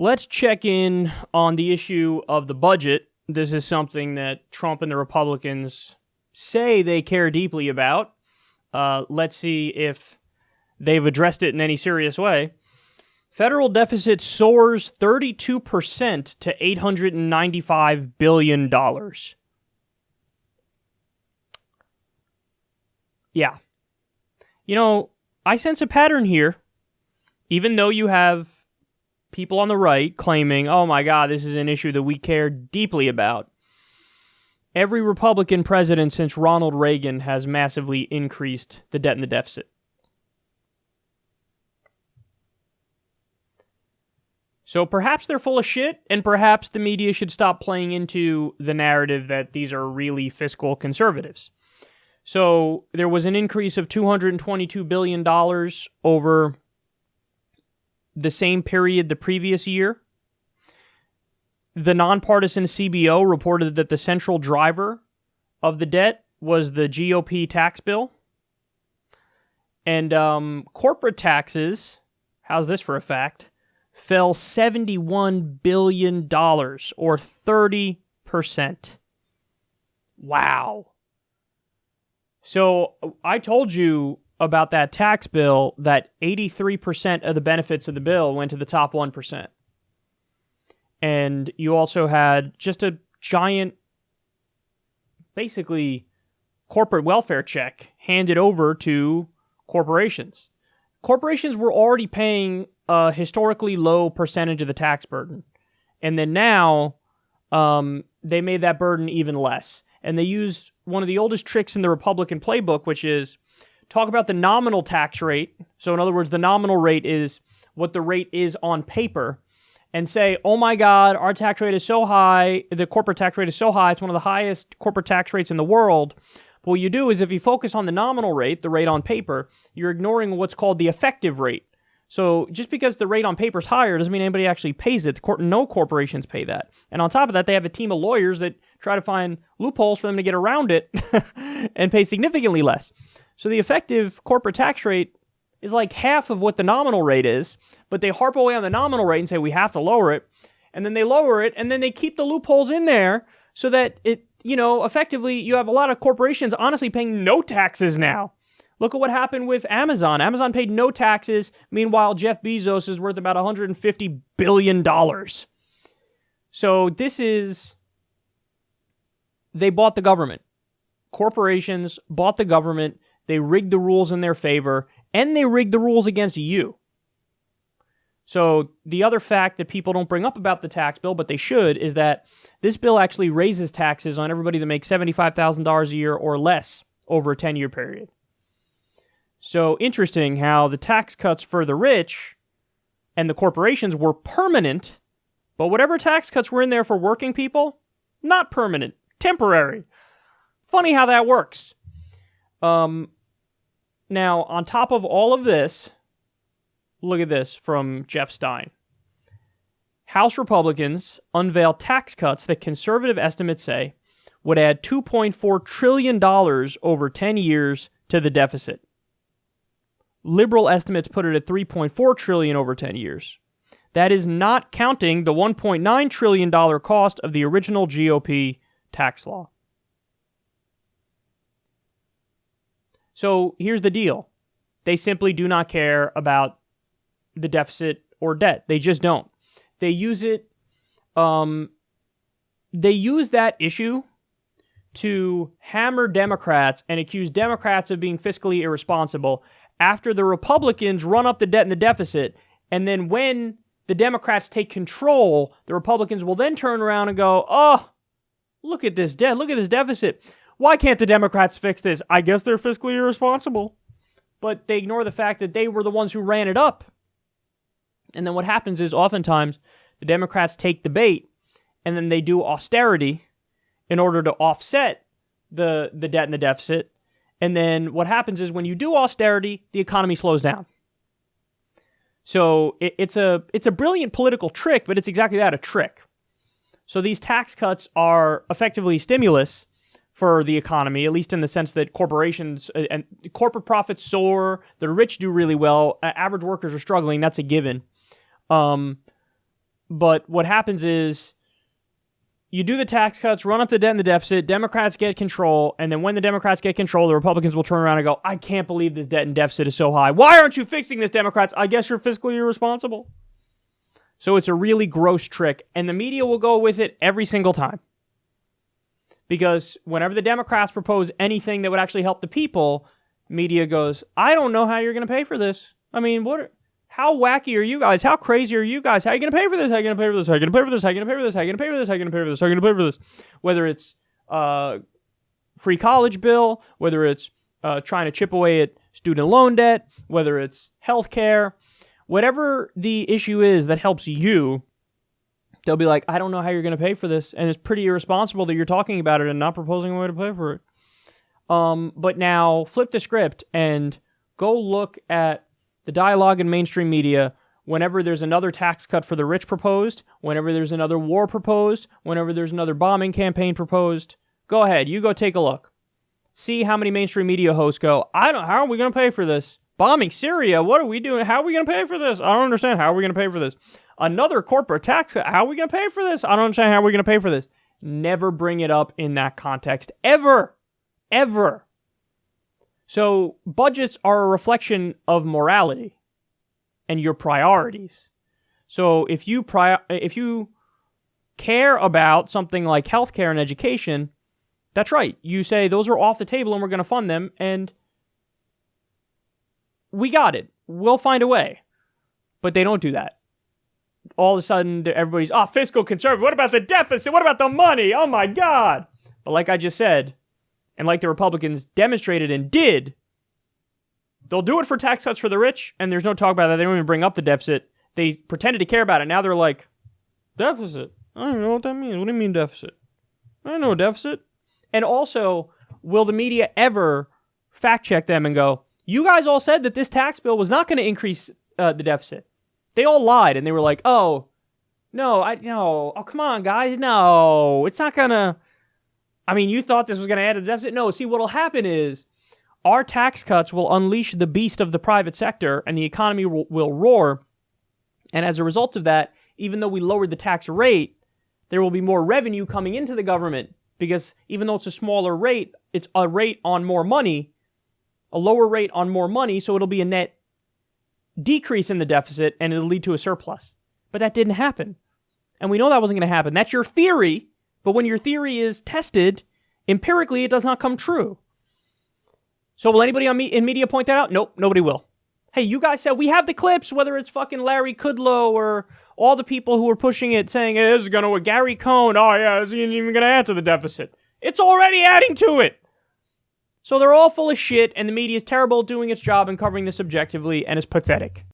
Let's check in on the issue of the budget. This is something that Trump and the Republicans say they care deeply about. Let's see if they've addressed it in any serious way. Federal deficit soars 32% to $895 billion. Yeah. You know, I sense a pattern here. Even though you have people on the right claiming, oh my God, this is an issue that we care deeply about. Every Republican president since Ronald Reagan has massively increased the debt and the deficit. So perhaps they're full of shit, and perhaps the media should stop playing into the narrative that these are really fiscal conservatives. So there was an increase of $222 billion over the same period the previous year. The nonpartisan CBO reported that the central driver of the debt was the GOP tax bill. And corporate taxes, how's this for a fact, fell $71 billion, or 30%. Wow. So I told you about that tax bill that 83% of the benefits of the bill went to the top 1%. And you also had just a giant, basically, corporate welfare check handed over to corporations. Corporations were already paying a historically low percentage of the tax burden. And then now, they made that burden even less. And they used one of the oldest tricks in the Republican playbook, which is talk about the nominal tax rate. So in other words, the nominal rate is what the rate is on paper, and say, oh my God, our tax rate is so high, the corporate tax rate is so high, it's one of the highest corporate tax rates in the world. But what you do is if you focus on the nominal rate, the rate on paper, you're ignoring what's called the effective rate. So just because the rate on paper is higher doesn't mean anybody actually pays it. No corporations pay that. And on top of that, they have a team of lawyers that try to find loopholes for them to get around it and pay significantly less. So the effective corporate tax rate is like half of what the nominal rate is, but they harp away on the nominal rate and say we have to lower it, and then they lower it, and then they keep the loopholes in there so that it, effectively you have a lot of corporations honestly paying no taxes now. Look at what happened with Amazon. Amazon paid no taxes. Meanwhile, Jeff Bezos is worth about $150 billion. So they bought the government. Corporations bought the government. They rigged the rules in their favor, and they rigged the rules against you. So the other fact that people don't bring up about the tax bill, but they should, is that this bill actually raises taxes on everybody that makes $75,000 a year or less over a 10-year period. So interesting how the tax cuts for the rich and the corporations were permanent, but whatever tax cuts were in there for working people, not permanent, temporary. Funny how that works. Now, on top of all of this, look at this from Jeff Stein. House Republicans unveil tax cuts that conservative estimates say would add $2.4 trillion over 10 years to the deficit. Liberal estimates put it at $3.4 trillion over 10 years. That is not counting the $1.9 trillion cost of the original GOP tax law. So here's the deal. They simply do not care about the deficit or debt. They just don't. They use it. They use that issue to hammer Democrats and accuse Democrats of being fiscally irresponsible after the Republicans run up the debt and the deficit. And then when the Democrats take control, the Republicans will then turn around and go, oh, look at this debt. Look at this deficit. Why can't the Democrats fix this? I guess they're fiscally irresponsible. But they ignore the fact that they were the ones who ran it up. And then what happens is oftentimes the Democrats take the bait and then they do austerity in order to offset the debt and the deficit. And then what happens is when you do austerity, the economy slows down. So it's a brilliant political trick, but it's exactly that, a trick. So these tax cuts are effectively stimulus for the economy, at least in the sense that corporations and corporate profits soar, the rich do really well, average workers are struggling, that's a given. But what happens is you do the tax cuts, run up the debt and the deficit, Democrats get control, and then when the Democrats get control, the Republicans will turn around and go, I can't believe this debt and deficit is so high. Why aren't you fixing this, Democrats? I guess you're fiscally irresponsible. So it's a really gross trick, and the media will go with it every single time. Because whenever the Democrats propose anything that would actually help the people, media goes, I don't know how you're going to pay for this. I mean, how wacky are you guys? How crazy are you guys? How are you going to pay for this? How are you going to pay for this? How are you going to pay for this? How are you going to pay for this? How are you going to pay for this? How are you going to pay for this? How are you going to pay for this? Whether it's free college bill, whether it's trying to chip away at student loan debt, whether it's health care, whatever the issue is that helps you, they'll be like, I don't know how you're going to pay for this. And it's pretty irresponsible that you're talking about it and not proposing a way to pay for it. But now flip the script and go look at the dialogue in mainstream media whenever there's another tax cut for the rich proposed, whenever there's another war proposed, whenever there's another bombing campaign proposed. Go ahead, you go take a look. See how many mainstream media hosts go, how are we going to pay for this? Bombing Syria, what are we doing? How are we going to pay for this? I don't understand. How are we going to pay for this? Another corporate tax cut, how are we going to pay for this? I don't understand. How are we going to pay for this? Never bring it up in that context. Ever. Ever. So budgets are a reflection of morality and your priorities. So if you care about something like healthcare and education, that's right. You say those are off the table and we're going to fund them, and we got it. We'll find a way. But they don't do that. All of a sudden, everybody's, fiscal conservative. What about the deficit? What about the money? Oh my God. But like I just said, and like the Republicans demonstrated and did, they'll do it for tax cuts for the rich, and there's no talk about that. They don't even bring up the deficit. They pretended to care about it. Now they're like, deficit? I don't even know what that means. What do you mean deficit? I don't know deficit. And also, will the media ever fact check them and go, you guys all said that this tax bill was not going to increase the deficit. They all lied, and they were like, no, come on, guys, no, it's not going to, you thought this was going to add to the deficit? No, see, what'll happen is our tax cuts will unleash the beast of the private sector, and the economy will roar, and as a result of that, even though we lowered the tax rate, there will be more revenue coming into the government, because even though it's a smaller rate, it's a rate on more money, a lower rate on more money, so it'll be a net decrease in the deficit, and it'll lead to a surplus. But that didn't happen. And we know that wasn't going to happen. That's your theory, but when your theory is tested, empirically, it does not come true. So will anybody in media point that out? Nope, nobody will. Hey, you guys said we have the clips, whether it's fucking Larry Kudlow or all the people who were pushing it saying, hey, this is going to, Gary Cohn, this isn't even going to add to the deficit. It's already adding to it. So they're all full of shit, and the media is terrible at doing its job and covering this objectively, and it's pathetic.